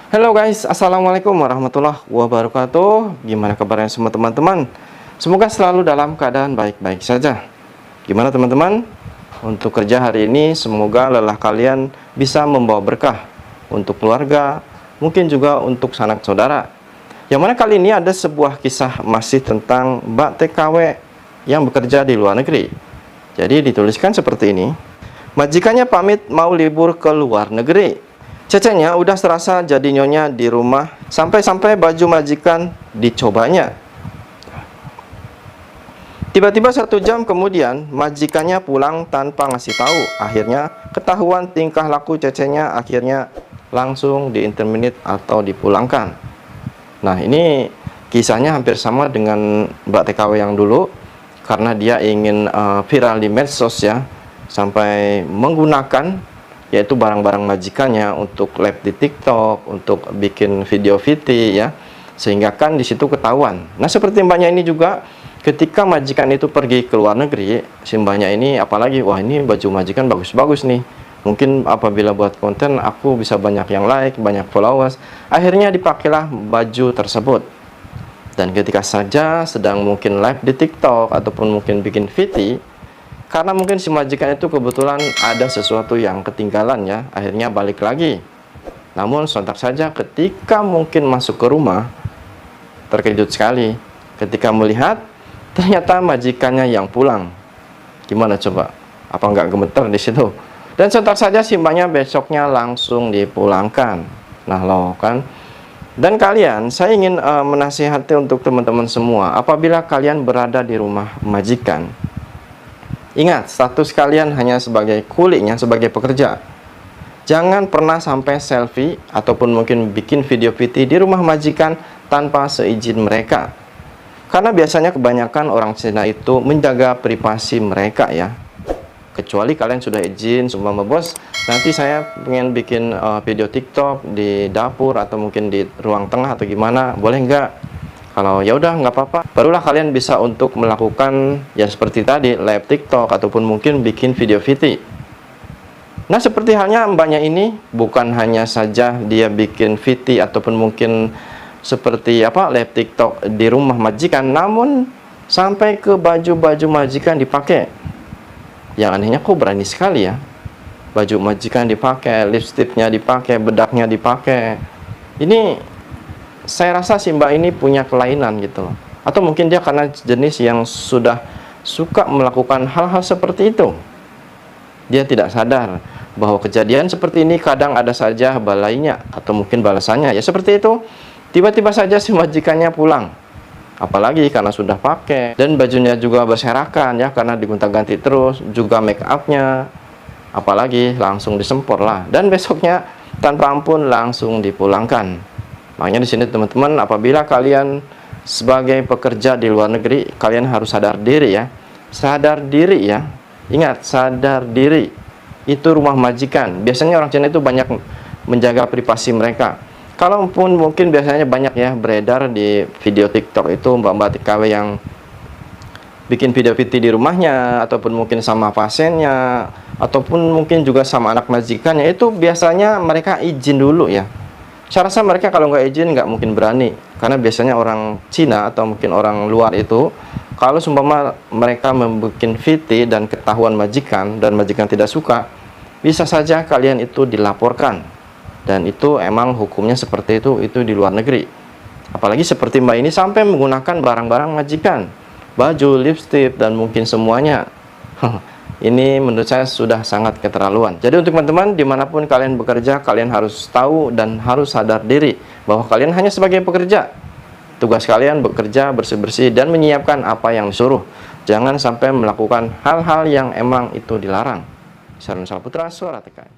Halo guys, assalamualaikum warahmatullahi wabarakatuh. Gimana kabarnya semua teman-teman? Semoga selalu dalam keadaan baik-baik saja. Gimana teman-teman? Untuk kerja hari ini, semoga lelah kalian bisa membawa berkah untuk keluarga, mungkin juga untuk sanak saudara. Yang mana kali ini ada sebuah kisah masih tentang Mbak TKW yang bekerja di luar negeri. Jadi dituliskan seperti ini. Majikannya pamit mau libur ke luar negeri. Cecenya udah serasa jadi nyonya di rumah, sampai-sampai baju majikan dicobanya. Tiba-tiba 1 jam kemudian, majikannya pulang tanpa ngasih tahu. Akhirnya ketahuan tingkah laku cecenya, akhirnya langsung di-interminate atau dipulangkan. Nah, ini kisahnya hampir sama dengan Mbak TKW yang dulu, karena dia ingin viral di medsos ya, sampai menggunakan yaitu barang-barang majikannya untuk live di TikTok, untuk bikin video VT ya, sehingga kan di situ ketahuan. Nah, seperti mbaknya ini juga, ketika majikan itu pergi ke luar negeri, si mbaknya ini apalagi, wah ini baju majikan bagus-bagus nih, mungkin apabila buat konten aku bisa banyak yang like, banyak followers, akhirnya dipakailah baju tersebut. Dan ketika saja sedang mungkin live di TikTok ataupun mungkin bikin VT, karena mungkin si majikan itu kebetulan ada sesuatu yang ketinggalan ya, akhirnya balik lagi. Namun sontak saja ketika mungkin masuk ke rumah, terkejut sekali ketika melihat ternyata majikannya yang pulang. Gimana coba? Apa nggak gemeter di situ? Dan sontak saja si mbaknya besoknya langsung dipulangkan. Nah loh kan. Dan kalian, saya ingin menasihati untuk teman-teman semua, apabila kalian berada di rumah majikan, ingat, status kalian hanya sebagai kuliknya, sebagai pekerja. Jangan pernah sampai selfie ataupun mungkin bikin video VT di rumah majikan tanpa seizin mereka. Karena biasanya kebanyakan orang Cina itu menjaga privasi mereka ya. Kecuali kalian sudah izin, sumpah bos, nanti saya pengen bikin video TikTok di dapur atau mungkin di ruang tengah atau gimana, boleh nggak? Kalau ya udah nggak apa-apa, barulah kalian bisa untuk melakukan ya seperti tadi live TikTok ataupun mungkin bikin video VT. Nah, seperti halnya mbaknya ini, bukan hanya saja dia bikin VT ataupun mungkin seperti apa live TikTok di rumah majikan, namun sampai ke baju-baju majikan dipakai. Yang anehnya kok berani sekali ya, baju majikan dipakai, lipstiknya dipakai, bedaknya dipakai. Ini saya rasa si mbak ini punya kelainan gitu loh. Atau mungkin dia karena jenis yang sudah suka melakukan hal-hal seperti itu. Dia tidak sadar bahwa kejadian seperti ini kadang ada saja balainya atau mungkin balasannya. Ya seperti itu, tiba-tiba saja si majikannya pulang. Apalagi karena sudah pakai dan bajunya juga berserakan ya, karena digonta-ganti terus, juga make upnya. Apalagi langsung disempor lah. Dan besoknya tanpa ampun langsung dipulangkan. Makanya di sini teman-teman, apabila kalian sebagai pekerja di luar negeri, kalian harus sadar diri ya. Sadar diri ya. Ingat, sadar diri. Itu rumah majikan. Biasanya orang Cina itu banyak menjaga privasi mereka. Kalaupun mungkin biasanya banyak ya beredar di video TikTok itu mbak-mbak TKW yang bikin video VT di rumahnya, ataupun mungkin sama pasiennya, ataupun mungkin juga sama anak majikannya, itu biasanya mereka izin dulu ya. Saya rasa mereka kalau nggak izin nggak mungkin berani, karena biasanya orang Cina atau mungkin orang luar itu, kalau seumpama mereka membuat VT dan ketahuan majikan dan majikan tidak suka, bisa saja kalian itu dilaporkan. Dan itu emang hukumnya seperti itu di luar negeri. Apalagi seperti mbak ini sampai menggunakan barang-barang majikan, baju, lipstick dan mungkin semuanya. Ini menurut saya sudah sangat keterlaluan. Jadi untuk teman-teman, dimanapun kalian bekerja, kalian harus tahu dan harus sadar diri bahwa kalian hanya sebagai pekerja. Tugas kalian bekerja, bersih-bersih, dan menyiapkan apa yang disuruh. Jangan sampai melakukan hal-hal yang emang itu dilarang. Salam Saputra, Suara TKI.